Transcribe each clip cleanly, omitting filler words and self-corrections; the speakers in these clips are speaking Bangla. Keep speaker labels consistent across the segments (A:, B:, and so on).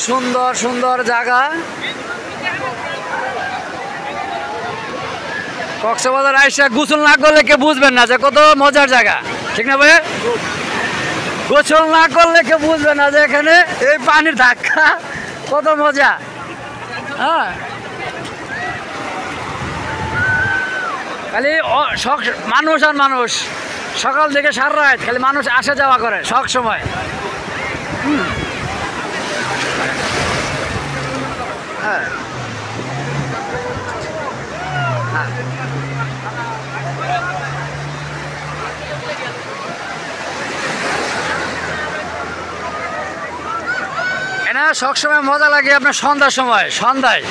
A: সুন্দর সুন্দর জায়গা। কক্সবাজার আইসা গোসল না করলে কে বুঝবেন না যে কত মজার জায়গা, ঠিক না ভাই? গোসল না করলে কে বুঝবে না যে এখানে এই পানির ধাক্কা কত মজা। হ্যাঁ, খালি মানুষ আর মানুষ, সকাল থেকে সারা রাত খালি মানুষ আসা যাওয়া করে সব সময়। হ্যাঁ, এটা সবসময় মজা লাগে আপনার সন্ধ্যার সময়, সন্ধ্যায়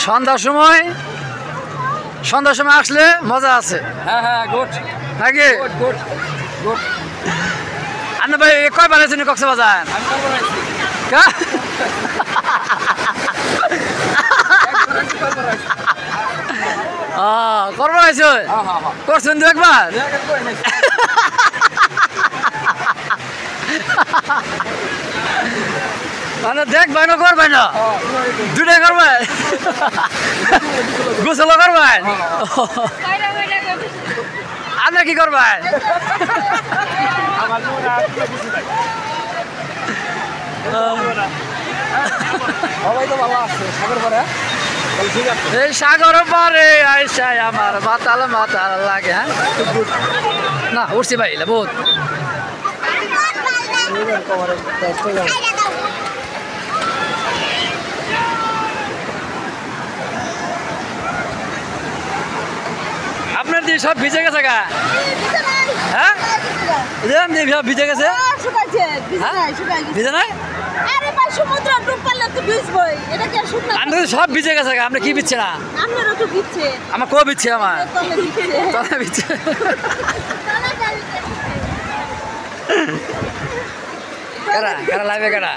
A: সন্ধ্যার সময় আসলে মজা আছে।
B: হ্যাঁ হ্যাঁ, গুড
A: নাকি?
B: Good good.
A: আপনি ভাই কয় বানাইছেন কক্সবাজার? করবো আইস করছেন দু একবার? মানে দেখবেন না করবেন না, দুটাই করবেন, গোসল করবেন, আপনি কি করবেন? এই সাগর পারে আইসাই আমার মাতাল মাতাল লাগে। হ্যাঁ না, উঠছি ভাই বহুত। আপনার দিয়ে সব ভিজে গেছে গা? হ্যাঁ, সব ভিজে গেছে, ভিজে নাই? সব ভিজে গেছে গা, আপনি কি ভিজছে না? আমার কো ভিজছে, আমার তলা ভিজছে। কারা কারা লাইভে কারা?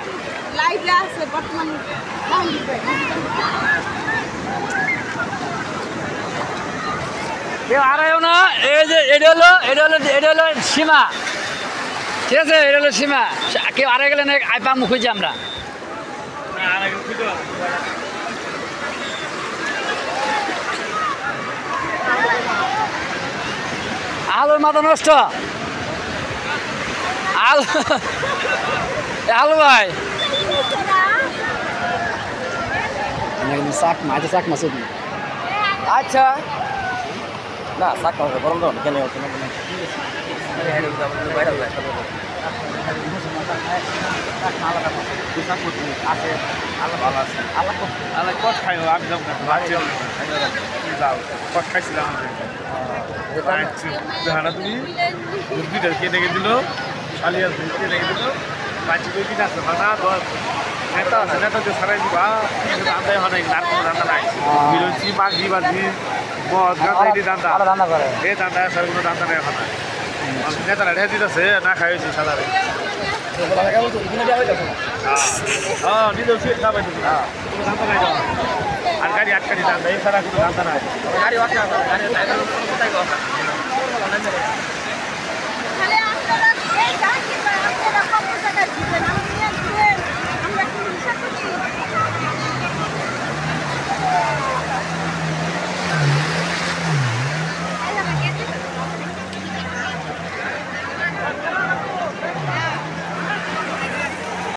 A: কেউ আড়াইও না। এই যে এটা হলো সীমা, ঠিক আছে? এটা হলো সীমা। কেউ আড়াই গেলে না আইপা মুখ খুঁজছি আমরা। আলুর মাথা নষ্ট, আলু ভাই শাক মাছ, শাক মাছ। আচ্ছা
B: না, শাক খাওয়া গরম দাও কেন? কেটে দিল শালিয়া কেটে দিল বাচ্চা কিনে আসলো না। নেতা আছে, নেতাকে ছাড়াই দিবা রান্নাই হয় নাই, আর কোনো রান্না নাই। বিরোধী বাজি বাজি মদ গাঁজা এটি রান্না
A: রান্না করে,
B: এই রান্না আসার কোনো রান্না নেই এখন। নেতারা ঢেকে দিতেছে, না খাই হয়েছি সাদারে। হ্যাঁ, নিজেও সিট খাবে তুমি, রান্না নাই। আর গাড়ি আটকানি রান্না, এছাড়া কোনো রান্না নাই। গাড়ি